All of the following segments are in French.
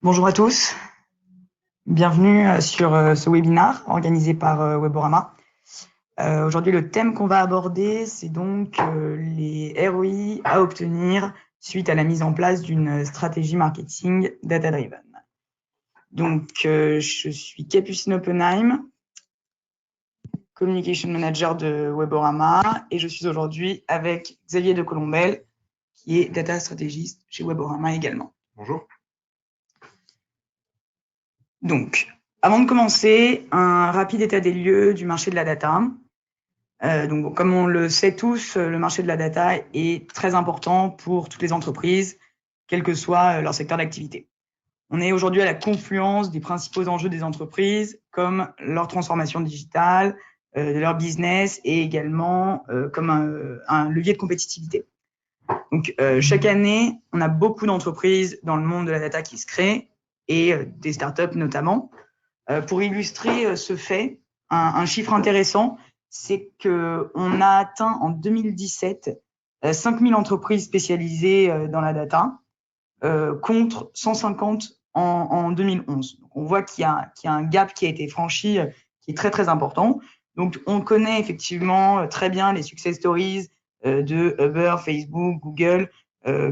Bonjour à tous, bienvenue sur ce webinaire organisé par Weborama. Aujourd'hui, le thème qu'on va aborder, c'est donc les ROI à obtenir suite à la mise en place d'une stratégie marketing data-driven. Donc, je suis Capucine Oppenheim, Communication Manager de Weborama, et je suis aujourd'hui avec Xavier de Colombel, qui est Data Stratégiste chez Weborama également. Bonjour. Donc, avant de commencer, un rapide état des lieux du marché de la data. Donc, comme on le sait tous, le marché de la data est très important pour toutes les entreprises, quel que soit leur secteur d'activité. On est aujourd'hui à la confluence des principaux enjeux des entreprises, comme leur transformation digitale, de leur business et également comme un levier de compétitivité. Donc, chaque année, on a beaucoup d'entreprises dans le monde de la data qui se créent et des startups notamment. Pour illustrer ce fait, un chiffre intéressant, c'est qu'on a atteint en 2017 5000 entreprises spécialisées dans la data contre 150 en 2011. Donc, on voit qu'il y a un gap qui a été franchi qui est très, très important. Donc, on connaît effectivement très bien les success stories de Uber, Facebook, Google,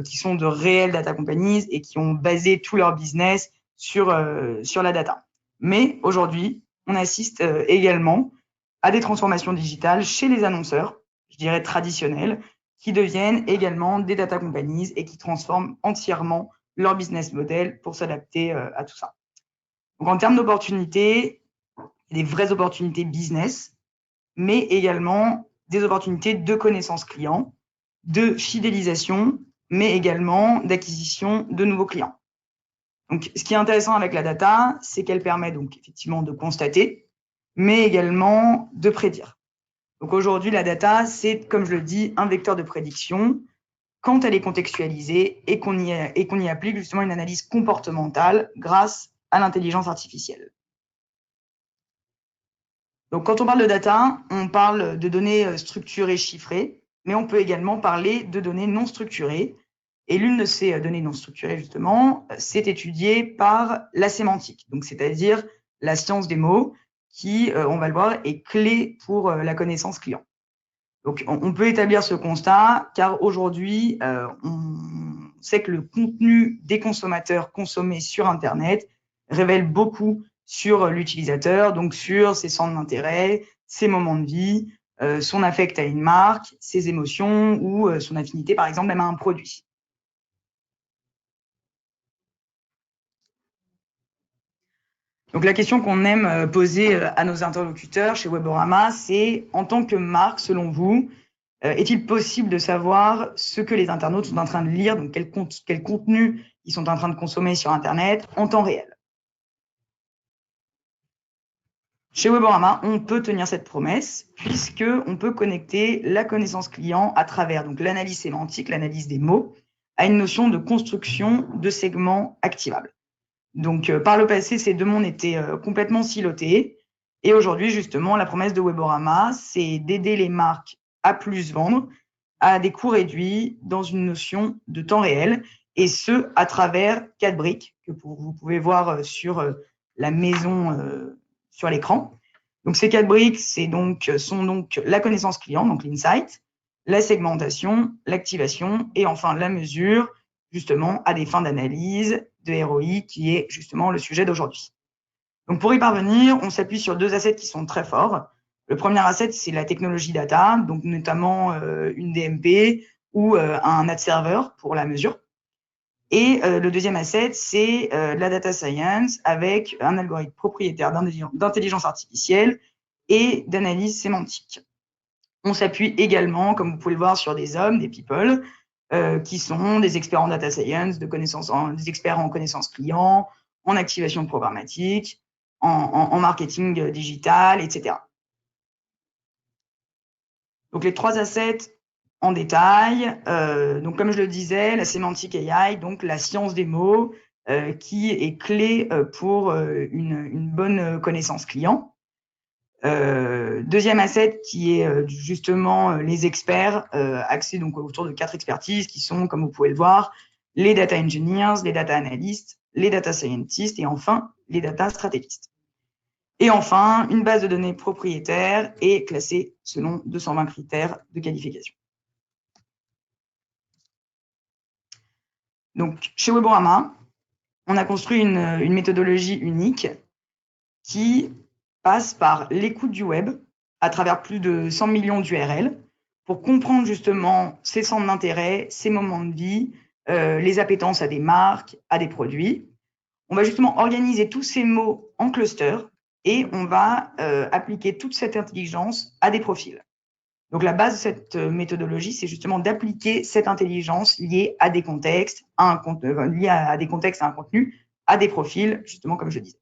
qui sont de réelles data companies et qui ont basé tout leur business sur la data. Mais aujourd'hui, on assiste également à des transformations digitales chez les annonceurs, je dirais traditionnels, qui deviennent également des data companies et qui transforment entièrement leur business model pour s'adapter à tout ça. Donc, en termes d'opportunités, il y a des vraies opportunités business, mais également des opportunités de connaissance client, de fidélisation, mais également d'acquisition de nouveaux clients. Donc, ce qui est intéressant avec la data, c'est qu'elle permet donc effectivement de constater, mais également de prédire. Donc aujourd'hui, la data, c'est, comme je le dis, un vecteur de prédiction quand elle est contextualisée et qu'on y applique justement une analyse comportementale grâce à l'intelligence artificielle. Donc quand on parle de data, on parle de données structurées, chiffrées, mais on peut également parler de données non structurées. Et l'une de ces données non structurées, justement, c'est étudiée par la sémantique, donc c'est-à-dire la science des mots, qui, on va le voir, est clé pour la connaissance client. Donc, on peut établir ce constat, car aujourd'hui, on sait que le contenu des consommateurs consommés sur Internet révèle beaucoup sur l'utilisateur, donc sur ses centres d'intérêt, ses moments de vie, son affect à une marque, ses émotions ou son affinité, par exemple, même à un produit. Donc, la question qu'on aime poser à nos interlocuteurs chez Weborama, c'est, en tant que marque, selon vous, est-il possible de savoir ce que les internautes sont en train de lire, donc quel contenu ils sont en train de consommer sur Internet en temps réel? Chez Weborama, on peut tenir cette promesse puisqu'on peut connecter la connaissance client à travers donc l'analyse sémantique, l'analyse des mots, à une notion de construction de segments activables. Donc, par le passé, ces deux mondes étaient complètement silotés. Et aujourd'hui, justement, la promesse de Weborama, c'est d'aider les marques à plus vendre à des coûts réduits dans une notion de temps réel, et ce, à travers 4 briques que vous pouvez voir sur la maison sur l'écran. Donc, ces 4 briques sont donc la connaissance client, donc l'insight, la segmentation, l'activation et enfin la mesure, justement à des fins d'analyse de ROI, qui est justement le sujet d'aujourd'hui. Donc, pour y parvenir, on s'appuie sur 2 assets qui sont très forts. Le premier asset, c'est la technologie data, donc notamment une DMP ou un ad server pour la mesure. Et le deuxième asset, c'est la data science avec un algorithme propriétaire d'intelligence artificielle et d'analyse sémantique. On s'appuie également, comme vous pouvez le voir, sur des hommes, des people, qui sont des experts en data science, des experts en connaissances clients, en activation programmatique, en marketing digital, etc. Donc, les 3 assets en détail. Donc, comme je le disais, la sémantique AI, donc la science des mots, qui est clé pour une bonne connaissance client. Deuxième asset qui est justement les experts, axés donc autour de 4 expertises qui sont, comme vous pouvez le voir, les data engineers, les data analysts, les data scientists et enfin les data stratégistes. Et enfin, une base de données propriétaire est classée selon 220 critères de qualification. Donc, chez Weborama, on a construit une méthodologie unique qui passe par l'écoute du web à travers plus de 100 millions d'URL pour comprendre justement ses centres d'intérêt, ses moments de vie, les appétences à des marques, à des produits. On va justement organiser tous ces mots en clusters et on va appliquer toute cette intelligence à des profils. Donc, la base de cette méthodologie, c'est justement d'appliquer cette intelligence liée à des contextes, liée à des contextes, à un contenu, à des profils, justement, comme je disais.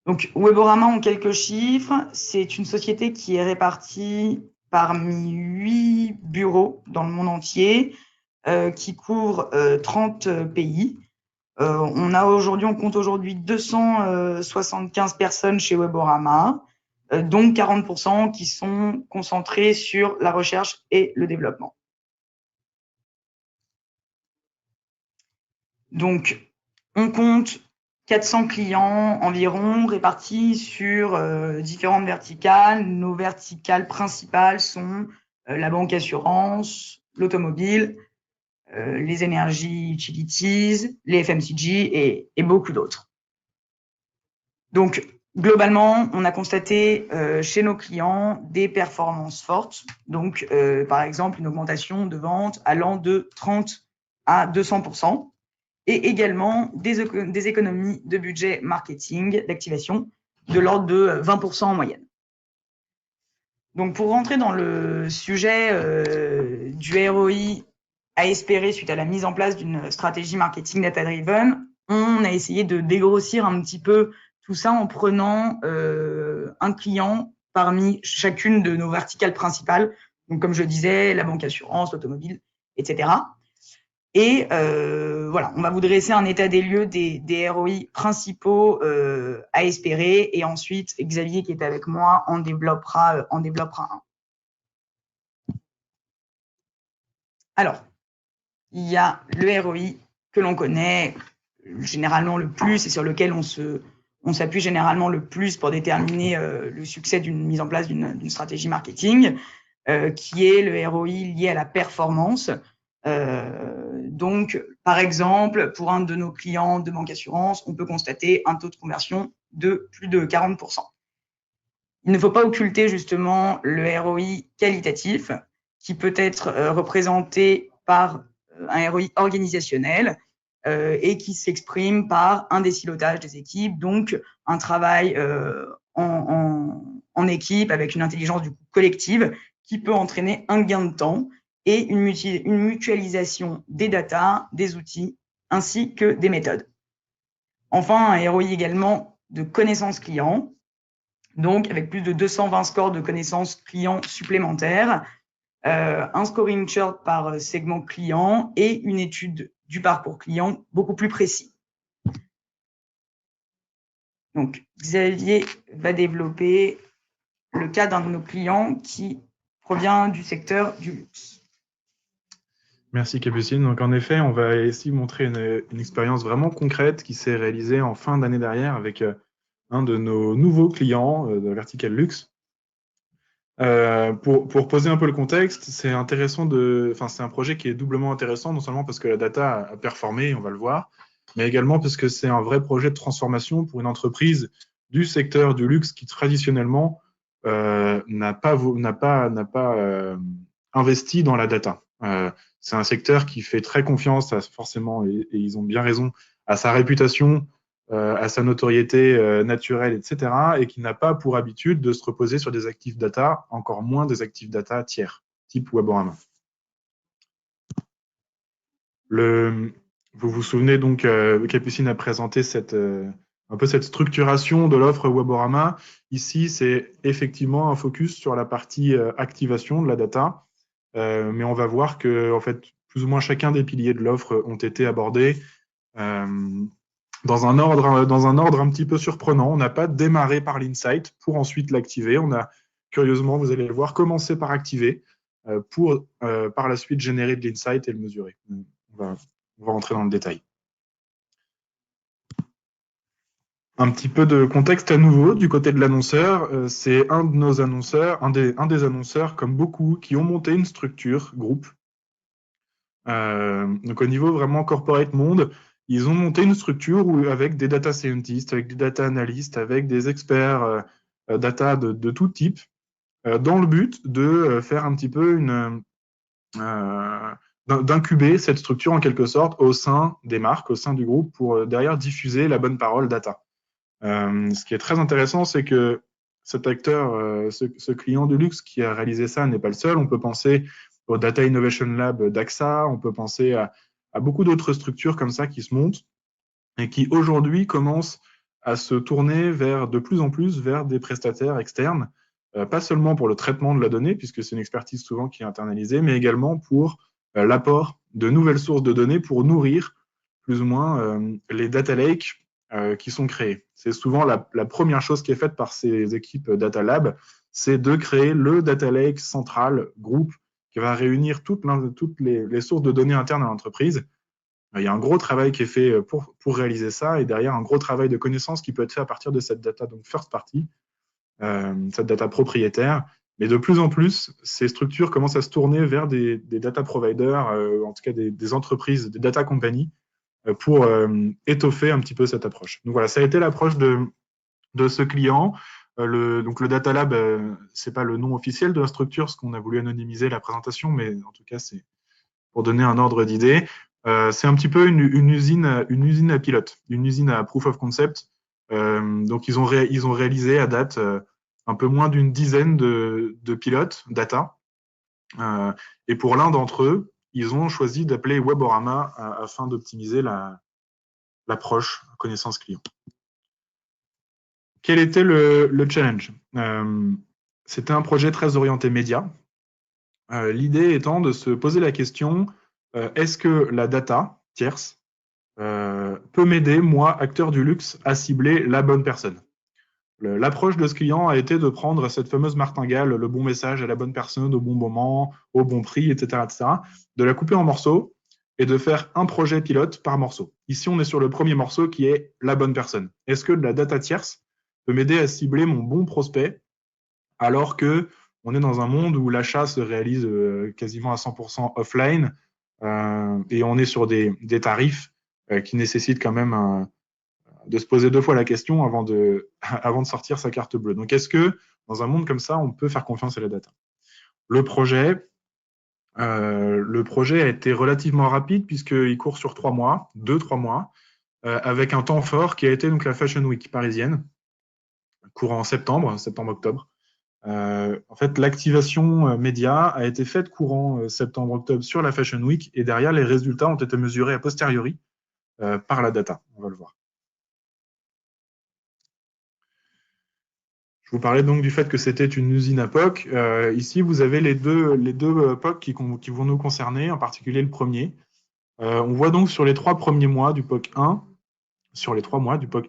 Donc, Weborama, en quelques chiffres, c'est une société qui est répartie parmi 8 bureaux dans le monde entier, qui couvre 30 pays. On compte aujourd'hui 275 personnes chez Weborama, dont 40% qui sont concentrés sur la recherche et le développement. Donc, on compte 400 clients environ répartis sur différentes verticales. Nos verticales principales sont la banque assurance, l'automobile, les énergies utilities, les FMCG et beaucoup d'autres. Donc, globalement, on a constaté chez nos clients des performances fortes. Donc, par exemple, une augmentation de vente allant de 30 à 200%. Et également des économies de budget marketing, d'activation, de l'ordre de 20% en moyenne. Donc, pour rentrer dans le sujet du ROI à espérer suite à la mise en place d'une stratégie marketing data-driven, on a essayé de dégrossir un petit peu tout ça en prenant un client parmi chacune de nos verticales principales. Donc, comme je disais, la banque assurance, l'automobile, etc. Et voilà, on va vous dresser un état des lieux des ROI principaux à espérer. Et ensuite, Xavier, qui est avec moi, en développera un. Alors, il y a le ROI que l'on connaît généralement le plus et sur lequel on s'appuie généralement le plus pour déterminer le succès d'une mise en place d'une stratégie marketing, qui est le ROI lié à la performance. Donc, par exemple, pour un de nos clients de banque assurance, on peut constater un taux de conversion de plus de 40%. Il ne faut pas occulter justement le ROI qualitatif, qui peut être représenté par un ROI organisationnel et qui s'exprime par un désilotage des équipes, donc un travail en équipe avec une intelligence du coup collective qui peut entraîner un gain de temps et une mutualisation des datas, des outils, ainsi que des méthodes. Enfin, un ROI également de connaissances clients, donc avec plus de 220 scores de connaissances clients supplémentaires, un scoring chart par segment client et une étude du parcours client beaucoup plus précis. Donc, Xavier va développer le cas d'un de nos clients qui provient du secteur du luxe. Merci Capucine. Donc en effet, on va ici montrer une expérience vraiment concrète qui s'est réalisée en fin d'année dernière avec un de nos nouveaux clients de Vertical Luxe. Pour poser un peu le contexte, c'est intéressant c'est un projet qui est doublement intéressant, non seulement parce que la data a performé, on va le voir, mais également parce que c'est un vrai projet de transformation pour une entreprise du secteur du luxe qui traditionnellement n'a pas investi dans la data. C'est un secteur qui fait très confiance, forcément, et ils ont bien raison, à sa réputation, à sa notoriété naturelle, etc., et qui n'a pas pour habitude de se reposer sur des actifs data, encore moins des actifs data tiers, type Weborama. Vous vous souvenez donc, Capucine a présenté un peu cette structuration de l'offre Weborama. Ici, c'est effectivement un focus sur la partie activation de la data, mais on va voir que en fait, plus ou moins chacun des piliers de l'offre ont été abordés dans un ordre un petit peu surprenant. On n'a pas démarré par l'insight pour ensuite l'activer. On a, curieusement, vous allez le voir, commencé par activer pour par la suite générer de l'insight et le mesurer. On On va rentrer dans le détail. Un petit peu de contexte à nouveau du côté de l'annonceur. C'est un de nos annonceurs, un des annonceurs, comme beaucoup, qui ont monté une structure, groupe. Donc au niveau vraiment corporate monde, ils ont monté une structure avec des data scientists, avec des data analysts, avec des experts data de tout type, dans le but de faire un petit peu d'incuber cette structure en quelque sorte au sein des marques, au sein du groupe, pour derrière diffuser la bonne parole data. Ce qui est très intéressant, c'est que cet acteur, ce client de luxe qui a réalisé ça n'est pas le seul. On peut penser au Data Innovation Lab d'AXA, on peut penser à beaucoup d'autres structures comme ça qui se montent et qui aujourd'hui commencent à se tourner de plus en plus vers des prestataires externes, pas seulement pour le traitement de la donnée, puisque c'est une expertise souvent qui est internalisée, mais également pour l'apport de nouvelles sources de données pour nourrir plus ou moins les data lakes qui sont créés. C'est souvent la première chose qui est faite par ces équipes Data Lab, c'est de créer le data lake central, groupe, qui va réunir toutes les sources de données internes à l'entreprise. Il y a un gros travail qui est fait pour réaliser ça, et derrière un gros travail de connaissance qui peut être fait à partir de cette data, donc first party, cette data propriétaire. Mais de plus en plus, ces structures commencent à se tourner vers des data providers, en tout cas des entreprises, des data companies, pour étoffer un petit peu cette approche. Donc voilà, ça a été l'approche de ce client. Donc le Data Lab, c'est pas le nom officiel de la structure, parce qu'on a voulu anonymiser la présentation, mais en tout cas, c'est pour donner un ordre d'idée. C'est un petit peu une usine à pilote, une usine à proof of concept. Donc ils ont réalisé à date un peu moins d'une dizaine de pilotes data. Et pour l'un d'entre eux, ils ont choisi d'appeler Weborama afin d'optimiser l'approche connaissance client. Quel était le challenge? C'était un projet très orienté média. L'idée étant de se poser la question, est-ce que la data tierce peut m'aider, moi, acteur du luxe, à cibler la bonne personne? L'approche de ce client a été de prendre cette fameuse martingale, le bon message à la bonne personne, au bon moment, au bon prix, etc., de la couper en morceaux et de faire un projet pilote par morceau. Ici, on est sur le premier morceau qui est la bonne personne. Est-ce que la data tierce peut m'aider à cibler mon bon prospect alors que on est dans un monde où l'achat se réalise quasiment à 100% offline et on est sur des tarifs qui nécessitent quand même de se poser deux fois la question avant de sortir sa carte bleue. Donc, est-ce que dans un monde comme ça, on peut faire confiance à la data? Le projet a été relativement rapide puisqu'il court sur 3 mois, 2-3 mois, avec un temps fort qui a été donc la Fashion Week parisienne, courant septembre-octobre. En fait, l'activation média a été faite courant septembre-octobre sur la Fashion Week et derrière, les résultats ont été mesurés a posteriori par la data. On va le voir. Je vous parlais donc du fait que c'était une usine à POC. Ici, vous avez les deux POC qui vont nous concerner, en particulier le premier. On voit donc sur les 3 premiers mois du POC 1,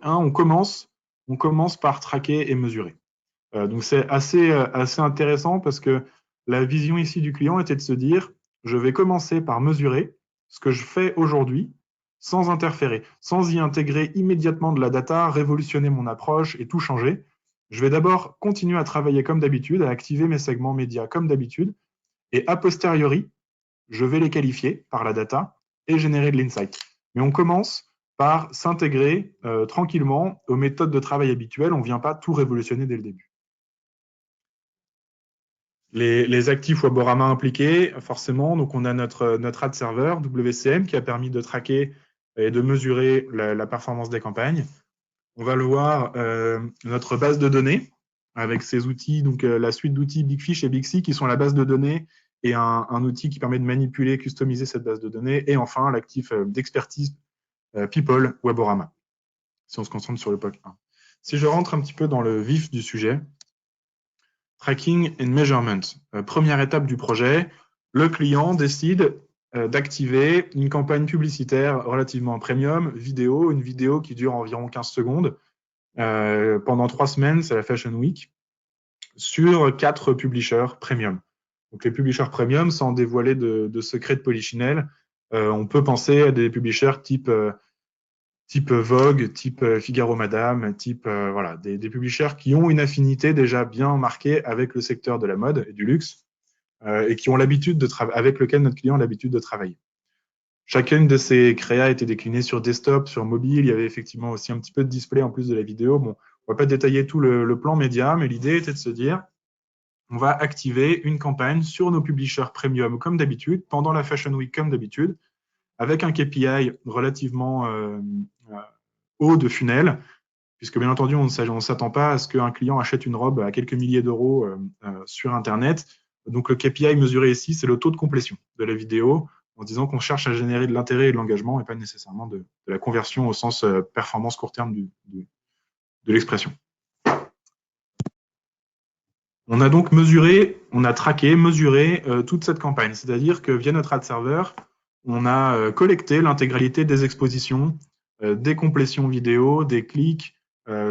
on commence par traquer et mesurer. Donc c'est assez intéressant parce que la vision ici du client était de se dire, je vais commencer par mesurer ce que je fais aujourd'hui sans interférer, sans y intégrer immédiatement de la data, révolutionner mon approche et tout changer. Je vais d'abord continuer à travailler comme d'habitude, à activer mes segments médias comme d'habitude, et a posteriori, je vais les qualifier par la data et générer de l'insight. Mais on commence par s'intégrer tranquillement aux méthodes de travail habituelles. On ne vient pas tout révolutionner dès le début. Les actifs Weborama impliqués, forcément, donc on a notre ad server WCM qui a permis de traquer et de mesurer la performance des campagnes. On va le voir, notre base de données avec ces outils, donc la suite d'outils BigFish et BigSea qui sont la base de données et un outil qui permet de manipuler, customiser cette base de données. Et enfin, l'actif d'expertise People Weborama, si on se concentre sur le POC 1. Si je rentre un petit peu dans le vif du sujet, Tracking and Measurement. Première étape du projet, le client décide d'activer une campagne publicitaire relativement premium, une vidéo qui dure environ 15 secondes pendant 3 semaines, c'est la Fashion Week, sur 4 publishers premium. Donc les publishers premium, sans dévoiler de secret de polichinelle, On peut penser à des publishers type Vogue, type Figaro Madame, type voilà, des publishers qui ont une affinité déjà bien marquée avec le secteur de la mode et du luxe et qui ont l'habitude de avec lequel notre client a l'habitude de travailler. Chacune de ces créas était déclinée sur desktop, sur mobile. Il y avait effectivement aussi un petit peu de display en plus de la vidéo. Bon, on ne va pas détailler tout le plan média, mais l'idée était de se dire, on va activer une campagne sur nos publishers premium comme d'habitude, pendant la Fashion Week comme d'habitude, avec un KPI relativement haut de funnel, puisque bien entendu, on ne s'attend pas à ce qu'un client achète une robe à quelques milliers d'euros sur Internet. Donc le KPI mesuré ici, c'est le taux de complétion de la vidéo, en disant qu'on cherche à générer de l'intérêt et de l'engagement et pas nécessairement de la conversion au sens performance court terme de l'expression. On a donc mesuré, on a traqué, mesuré toute cette campagne. C'est-à-dire que via notre ad server, on a collecté l'intégralité des expositions, des complétions vidéo, des clics,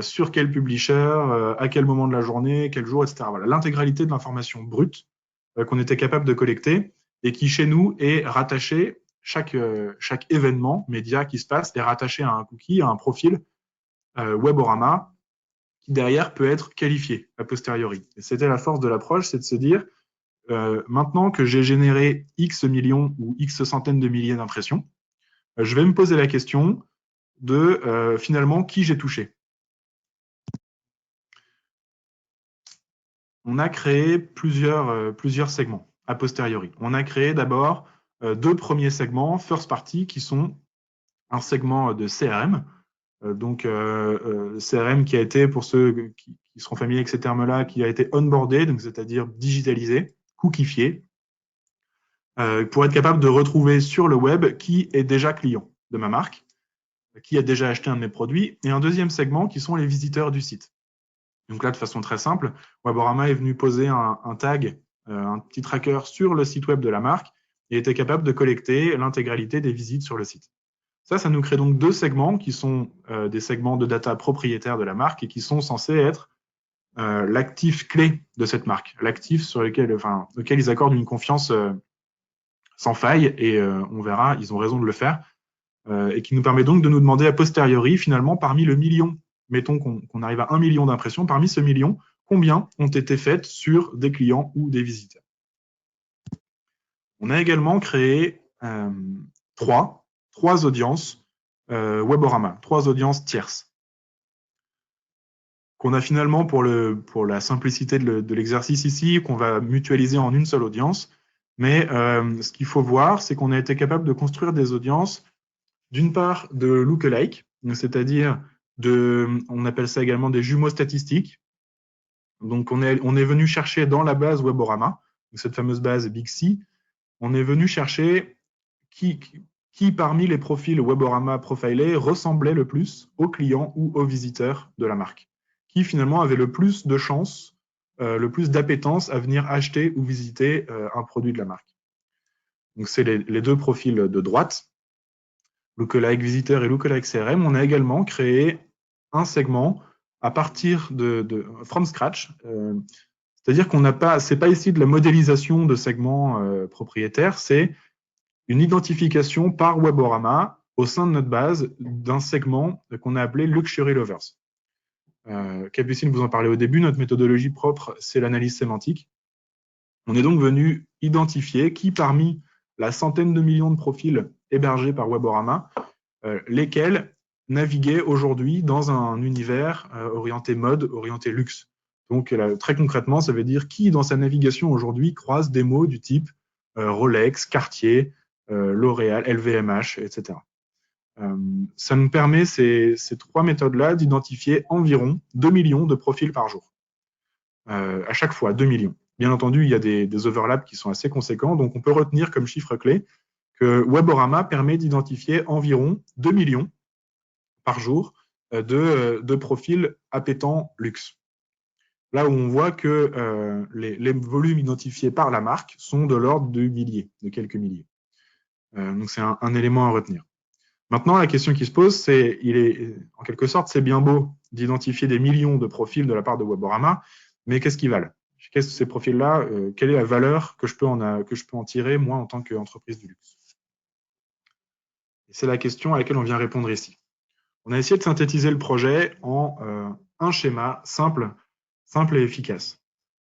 sur quel publisher, à quel moment de la journée, quel jour, etc. Voilà, l'intégralité de l'information brute qu'on était capable de collecter et qui, chez nous, est rattaché, chaque événement média qui se passe est rattaché à un cookie, à un profil Weborama, qui derrière peut être qualifié a posteriori. Et c'était la force de l'approche, c'est de se dire, maintenant que j'ai généré X millions ou X centaines de milliers d'impressions, je vais me poser la question de finalement qui j'ai touché. On a créé plusieurs segments a posteriori. On a créé d'abord deux premiers segments first party qui sont un segment de CRM, donc CRM qui a été, pour ceux qui seront familiers avec ces termes-là, qui a été onboardé, donc c'est-à-dire digitalisé, cookifié, pour être capable de retrouver sur le web qui est déjà client de ma marque, qui a déjà acheté un de mes produits, et un deuxième segment qui sont les visiteurs du site. Donc là, de façon très simple, Weborama est venu poser un tag, un petit tracker sur le site web de la marque et était capable de collecter l'intégralité des visites sur le site. Ça nous crée donc deux segments qui sont des segments de data propriétaires de la marque et qui sont censés être l'actif clé de cette marque, l'actif sur lequel ils accordent une confiance sans faille et on verra, ils ont raison de le faire et qui nous permet donc de nous demander a posteriori, finalement, parmi le million, mettons qu'on arrive à 1 million d'impressions, parmi ce million, combien ont été faites sur des clients ou des visiteurs. On a également créé trois audiences Weborama, 3 audiences tierces, qu'on a finalement, pour la simplicité de l'exercice ici, qu'on va mutualiser en une seule audience. Mais ce qu'il faut voir, c'est qu'on a été capable de construire des audiences, d'une part de lookalike, c'est-à-dire on appelle ça également des jumeaux statistiques. Donc on est venu chercher dans la base Weborama, cette fameuse base Big C, on est venu chercher qui parmi les profils Weborama profilés ressemblait le plus aux clients ou aux visiteurs de la marque, qui finalement avait le plus de chances, le plus d'appétence à venir acheter ou visiter un produit de la marque. Donc c'est les deux profils de droite, Lookalike Visiteur et Lookalike CRM. On a également créé un segment à partir de from scratch, c'est-à-dire qu'on n'a pas, c'est pas ici de la modélisation de segments propriétaires, c'est une identification par Weborama au sein de notre base d'un segment qu'on a appelé Luxury Lovers. Capucine vous en parlait au début, notre méthodologie propre, c'est l'analyse sémantique. On est donc venu identifier qui parmi la centaine de millions de profils hébergés par Weborama, lesquels naviguaient aujourd'hui dans un univers orienté mode, orienté luxe. Donc très concrètement, ça veut dire qui dans sa navigation aujourd'hui croise des mots du type Rolex, Cartier, L'Oréal, LVMH, etc. Ça nous permet, ces 3 méthodes-là, d'identifier environ 2 millions de profils par jour. À chaque fois, 2 millions. Bien entendu, il y a des overlaps qui sont assez conséquents, donc on peut retenir comme chiffre clé que Weborama permet d'identifier environ 2 millions par jour de profils appétants luxe. Là où on voit que les volumes identifiés par la marque sont de l'ordre de milliers, de quelques milliers. Donc c'est un élément à retenir. Maintenant, la question qui se pose, c'est, en quelque sorte, c'est bien beau d'identifier des millions de profils de la part de Weborama, mais qu'est-ce qu'ils valent? Qu'est-ce que ces profils-là, quelle est la valeur que je peux en tirer, moi, en tant qu'entreprise du luxe? C'est la question à laquelle on vient répondre ici. On a essayé de synthétiser le projet en un schéma simple et efficace.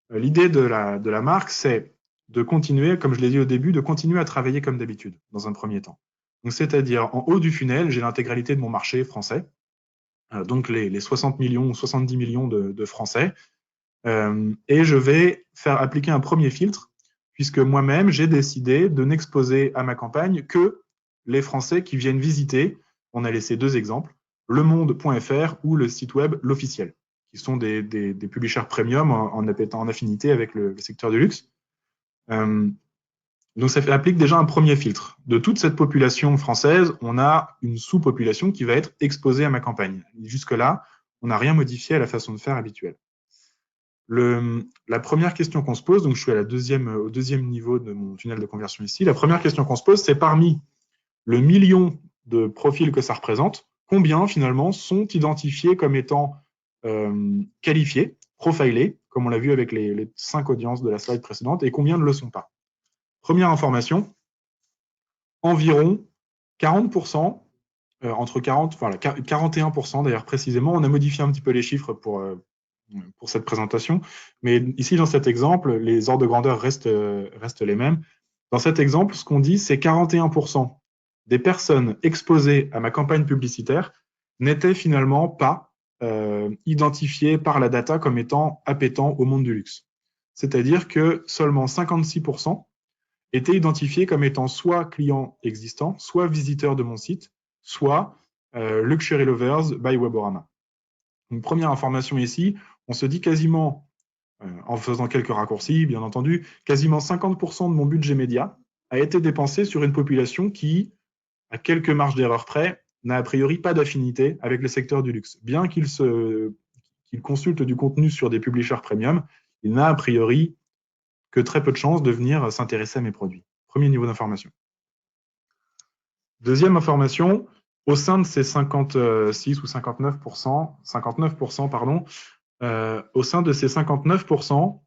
L'idée de la marque, c'est de continuer, comme je l'ai dit au début, de continuer à travailler comme d'habitude, dans un premier temps. Donc, c'est-à-dire, en haut du funnel, j'ai l'intégralité de mon marché français, donc les 60 millions ou 70 millions de Français, et je vais faire appliquer un premier filtre, puisque moi-même, j'ai décidé de n'exposer à ma campagne que les Français qui viennent visiter, on a laissé 2 exemples, lemonde.fr ou le site web L'Officiel, qui sont des publishers premium en affinité avec le secteur du luxe. Donc, ça applique déjà un premier filtre. De toute cette population française, on a une sous-population qui va être exposée à ma campagne. Jusque-là, on n'a rien modifié à la façon de faire habituelle. La première question qu'on se pose, donc je suis au deuxième niveau de mon tunnel de conversion ici, la première question qu'on se pose, c'est parmi le million de profils que ça représente, combien finalement sont identifiés comme étant qualifiés, profilés, comme on l'a vu avec les 5 audiences de la slide précédente, et combien ne le sont pas. Première information, environ 40%, entre 41% d'ailleurs précisément, on a modifié un petit peu les chiffres pour cette présentation, mais ici dans cet exemple, les ordres de grandeur restent les mêmes. Dans cet exemple, ce qu'on dit, c'est 41% des personnes exposées à ma campagne publicitaire n'étaient finalement pas identifiées par la data comme étant appétents au monde du luxe. C'est-à-dire que seulement 56% étaient identifiés comme étant soit clients existants, soit visiteurs de mon site, soit Luxury Lovers by Weborama. Une première information ici, on se dit quasiment, en faisant quelques raccourcis, bien entendu, quasiment 50% de mon budget média a été dépensé sur une population qui, à quelques marges d'erreur près, n'a a priori pas d'affinité avec le secteur du luxe. Bien qu'il consulte du contenu sur des publishers premium, il n'a a priori que très peu de chances de venir s'intéresser à mes produits. Premier niveau d'information. Deuxième information, au sein de ces 56 ou 59%, pardon, au sein de ces 59%,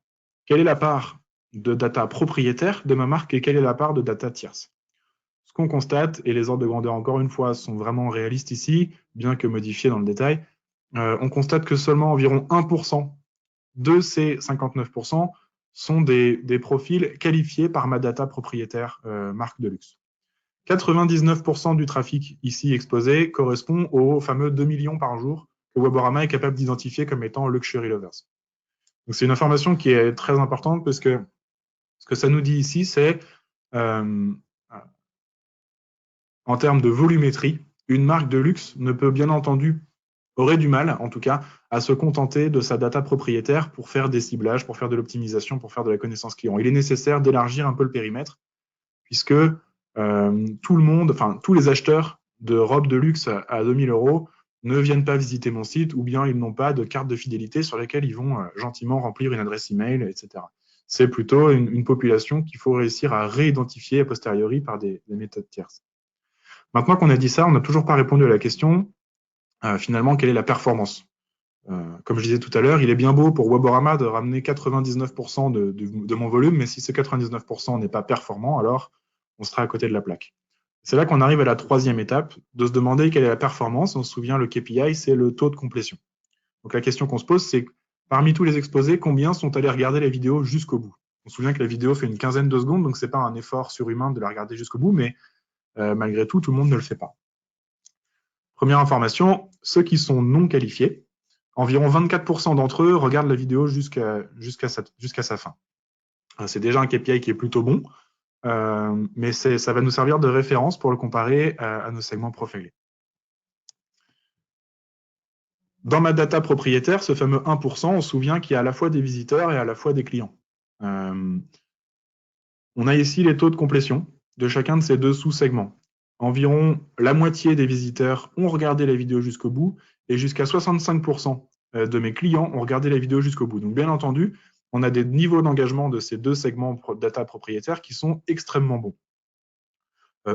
quelle est la part de data propriétaire de ma marque et quelle est la part de data tierce? Ce qu'on constate, et les ordres de grandeur, encore une fois, sont vraiment réalistes ici, bien que modifiés dans le détail, on constate que seulement environ 1% de ces 59% sont des profils qualifiés par ma data propriétaire marque de luxe. 99% du trafic ici exposé correspond aux fameux 2 millions par jour que Weborama est capable d'identifier comme étant Luxury Lovers. Donc, c'est une information qui est très importante parce que ce que ça nous dit ici, c'est en termes de volumétrie, une marque de luxe ne peut bien entendu, aurait du mal en tout cas, à se contenter de sa data propriétaire pour faire des ciblages, pour faire de l'optimisation, pour faire de la connaissance client. Il est nécessaire d'élargir un peu le périmètre puisque tout le monde, enfin tous les acheteurs de robes de luxe à 2000 € ne viennent pas visiter mon site ou bien ils n'ont pas de carte de fidélité sur laquelle ils vont gentiment remplir une adresse email, etc. C'est plutôt une population qu'il faut réussir à réidentifier a posteriori par des méthodes tierces. Maintenant qu'on a dit ça, on n'a toujours pas répondu à la question, finalement, quelle est la performance? Comme je disais tout à l'heure, il est bien beau pour Weborama de ramener 99% de mon volume, mais si ce 99% n'est pas performant, alors on sera à côté de la plaque. C'est là qu'on arrive à la troisième étape, de se demander quelle est la performance. On se souvient, le KPI, c'est le taux de complétion. Donc la question qu'on se pose, c'est parmi tous les exposés, combien sont allés regarder la vidéo jusqu'au bout? On se souvient que la vidéo fait une quinzaine de secondes, donc ce n'est pas un effort surhumain de la regarder jusqu'au bout, mais malgré tout, tout le monde ne le fait pas. Première information, ceux qui sont non qualifiés, environ 24% d'entre eux regardent la vidéo jusqu'à sa fin. C'est déjà un KPI qui est plutôt bon, mais ça va nous servir de référence pour le comparer à nos segments profilés. Dans ma data propriétaire, ce fameux 1%, on se souvient qu'il y a à la fois des visiteurs et à la fois des clients. On a ici les taux de complétion de chacun de ces deux sous-segments. Environ la moitié des visiteurs ont regardé la vidéo jusqu'au bout et jusqu'à 65% de mes clients ont regardé la vidéo jusqu'au bout. Donc, bien entendu, on a des niveaux d'engagement de ces deux segments data propriétaires qui sont extrêmement bons.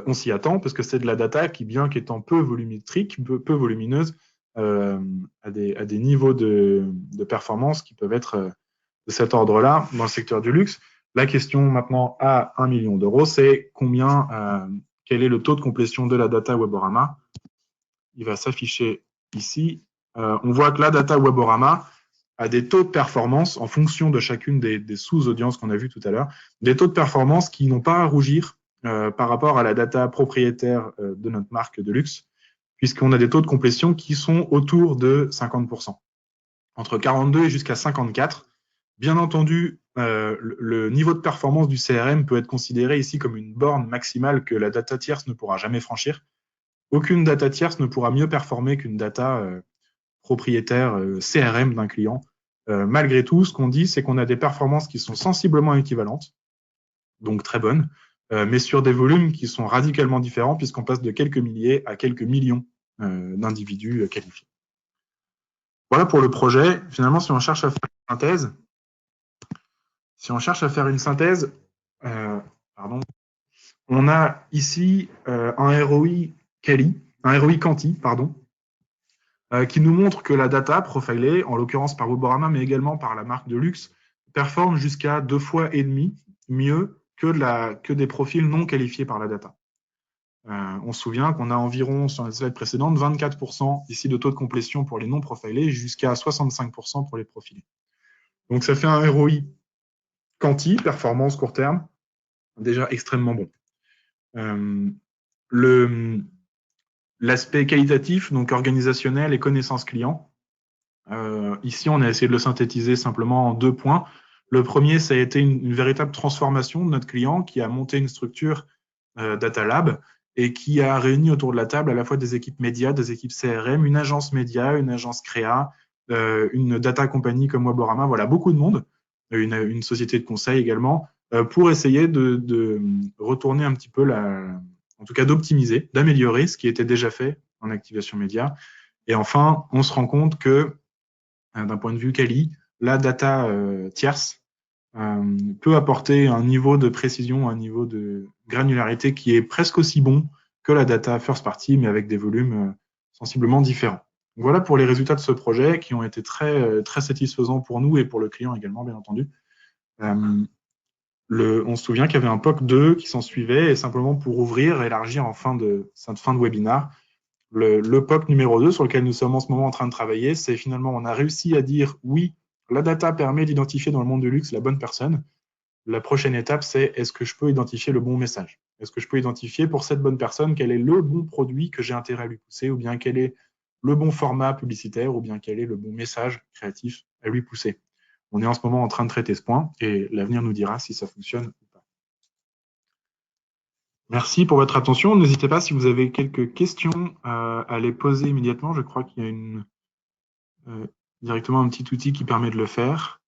On s'y attend parce que c'est de la data qui, bien qu'étant peu volumétrique, peu volumineuse, à des niveaux de performance qui peuvent être de cet ordre-là dans le secteur du luxe. La question maintenant à 1 million d'euros, c'est quel est le taux de complétion de la data Weborama. Il va s'afficher ici. On voit que la data Weborama a des taux de performance en fonction de chacune des sous-audiences qu'on a vues tout à l'heure, des taux de performance qui n'ont pas à rougir par rapport à la data propriétaire de notre marque de luxe, puisqu'on a des taux de complétion qui sont autour de 50%, entre 42 et jusqu'à 54. Bien entendu, le niveau de performance du CRM peut être considéré ici comme une borne maximale que la data tierce ne pourra jamais franchir. Aucune data tierce ne pourra mieux performer qu'une data propriétaire CRM d'un client. Malgré tout, ce qu'on dit, c'est qu'on a des performances qui sont sensiblement équivalentes, donc très bonnes, mais sur des volumes qui sont radicalement différents puisqu'on passe de quelques milliers à quelques millions d'individus qualifiés. Voilà pour le projet. Finalement, si on cherche à faire une synthèse, on a ici un ROI quanti, qui nous montre que la data profilée, en l'occurrence par Weborama, mais également par la marque de luxe, performe jusqu'à 2,5 fois mieux que des profils non qualifiés par la data. On se souvient qu'on a environ, sur la slide précédente, 24% ici de taux de complétion pour les non profilés, jusqu'à 65% pour les profilés. Donc ça fait un ROI quanti, performance court terme, déjà extrêmement bon. L'aspect qualitatif, donc organisationnel et connaissance client. Ici, on a essayé de le synthétiser simplement en 2 points. Le premier, ça a été une véritable transformation de notre client qui a monté une structure Data Lab et qui a réuni autour de la table à la fois des équipes médias, des équipes CRM, une agence média, une agence créa, une data company comme Weborama, voilà, beaucoup de monde, une société de conseil également, pour essayer de retourner un petit peu en tout cas d'optimiser, d'améliorer ce qui était déjà fait en activation média. Et enfin, on se rend compte que, d'un point de vue quali, la data tierce peut apporter un niveau de précision, un niveau de granularité qui est presque aussi bon que la data first party, mais avec des volumes sensiblement différents. Donc voilà pour les résultats de ce projet qui ont été très, très satisfaisants pour nous et pour le client également, bien entendu. On se souvient qu'il y avait un POC 2 qui s'en suivait et simplement pour ouvrir, élargir en fin de webinaire, le POC numéro 2 sur lequel nous sommes en ce moment en train de travailler, c'est finalement on a réussi à dire oui, la data permet d'identifier dans le monde du luxe la bonne personne. La prochaine étape, c'est est-ce que je peux identifier le bon message? Est-ce que je peux identifier pour cette bonne personne quel est le bon produit que j'ai intérêt à lui pousser, ou bien quel est le bon format publicitaire, ou bien quel est le bon message créatif à lui pousser? On est en ce moment en train de traiter ce point et l'avenir nous dira si ça fonctionne ou pas. Merci pour votre attention. N'hésitez pas si vous avez quelques questions à les poser immédiatement. Je crois qu'il y a directement un petit outil qui permet de le faire.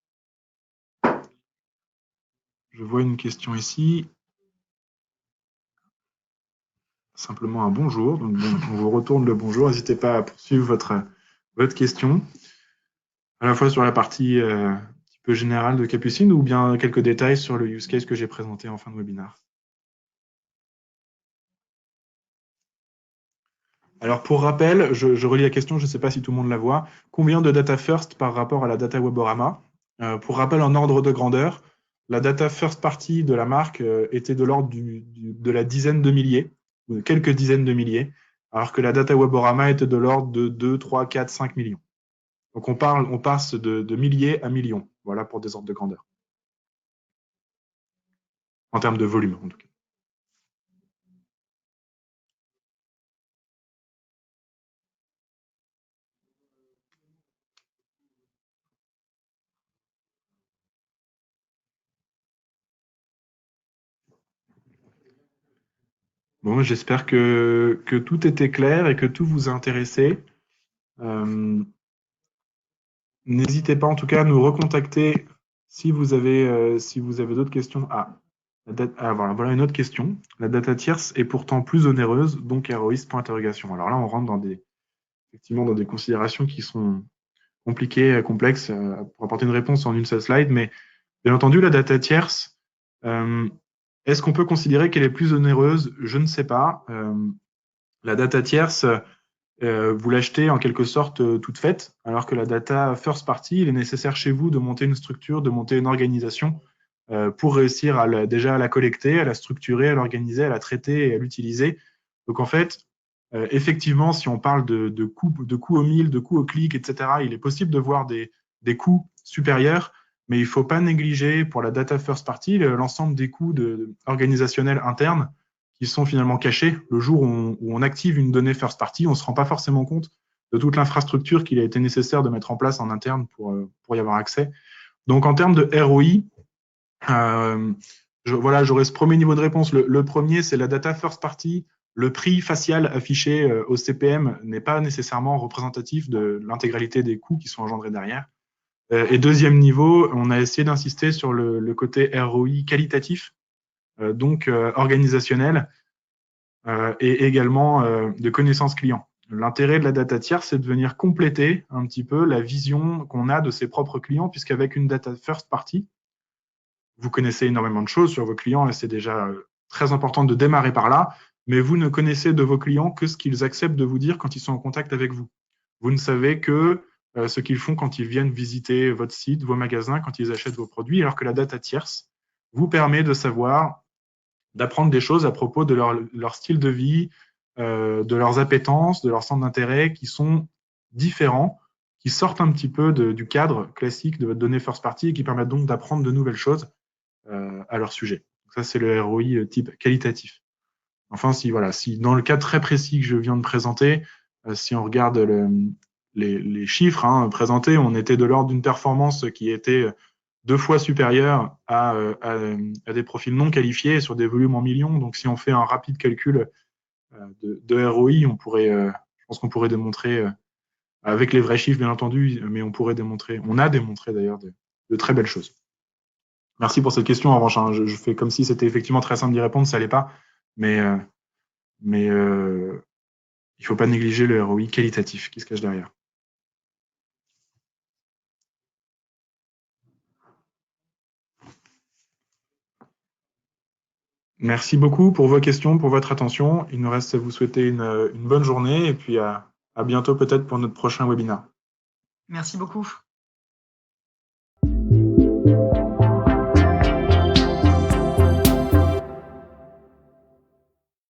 Je vois une question ici. Simplement un bonjour. Donc, on vous retourne le bonjour. N'hésitez pas à poursuivre votre question, à la fois sur la partie un petit peu générale de Capucine ou bien quelques détails sur le use case que j'ai présenté en fin de webinaire. Alors, pour rappel, je relis la question, je ne sais pas si tout le monde la voit. Combien de data first par rapport à la data Weborama? Pour rappel, en ordre de grandeur, la data first party de la marque était de l'ordre de la dizaine de milliers, ou de quelques dizaines de milliers, alors que la data Weborama était de l'ordre de 2, 3, 4, 5 millions. Donc, on passe de milliers à millions. Voilà pour des ordres de grandeur. En termes de volume, en tout cas. Bon, j'espère que tout était clair et que tout vous a intéressé. N'hésitez pas en tout cas à nous recontacter si vous avez d'autres questions. Voilà une autre question. La data tierce est pourtant plus onéreuse, donc héroïste, point d'interrogation. Alors là, on rentre effectivement dans des considérations qui sont compliquées, complexes, pour apporter une réponse en une seule slide. Mais bien entendu, la data tierce, est-ce qu'on peut considérer qu'elle est plus onéreuse? Je ne sais pas. La data tierce, vous l'achetez en quelque sorte toute faite, alors que la data first party, il est nécessaire chez vous de monter une structure, de monter une organisation pour réussir déjà à la collecter, à la structurer, à l'organiser, à la traiter et à l'utiliser. Donc en fait, effectivement, si on parle de coûts au mille, de coûts au clic, etc., il est possible de voir des coûts supérieurs, mais il ne faut pas négliger pour la data first party l'ensemble des coûts organisationnels internes qui sont finalement cachés. Le jour où on active une donnée first party, on ne se rend pas forcément compte de toute l'infrastructure qu'il a été nécessaire de mettre en place en interne pour y avoir accès. Donc en termes de ROI, j'aurais ce premier niveau de réponse. Le premier, c'est la data first party. Le prix facial affiché au CPM n'est pas nécessairement représentatif de l'intégralité des coûts qui sont engendrés derrière. Et deuxième niveau, on a essayé d'insister sur le côté ROI qualitatif, donc organisationnel, et également de connaissance client. L'intérêt de la data tierce, c'est de venir compléter un petit peu la vision qu'on a de ses propres clients, puisqu'avec une data first party, vous connaissez énormément de choses sur vos clients et c'est déjà très important de démarrer par là, mais vous ne connaissez de vos clients que ce qu'ils acceptent de vous dire quand ils sont en contact avec vous. Vous ne savez que ce qu'ils font quand ils viennent visiter votre site, vos magasins, quand ils achètent vos produits, alors que la data tierce vous permet de savoir, d'apprendre des choses à propos de leur style de vie, de leurs appétences, de leurs centres d'intérêt qui sont différents, qui sortent un petit peu du cadre classique de votre donnée first party et qui permettent donc d'apprendre de nouvelles choses à leur sujet. Donc ça, c'est le ROI type qualitatif. Enfin, si dans le cas très précis que je viens de présenter, si on regarde les chiffres présentés, on était de l'ordre d'une performance qui était 2 fois supérieure à des profils non qualifiés sur des volumes en millions. Donc, si on fait un rapide calcul de ROI, je pense qu'on pourrait démontrer, avec les vrais chiffres bien entendu, mais on a démontré d'ailleurs de très belles choses. Merci pour cette question. En revanche, je fais comme si c'était effectivement très simple d'y répondre, ça l'est pas. Mais il ne faut pas négliger le ROI qualitatif qui se cache derrière. Merci beaucoup pour vos questions, pour votre attention. Il nous reste à vous souhaiter une bonne journée et puis à bientôt peut-être pour notre prochain webinaire. Merci beaucoup.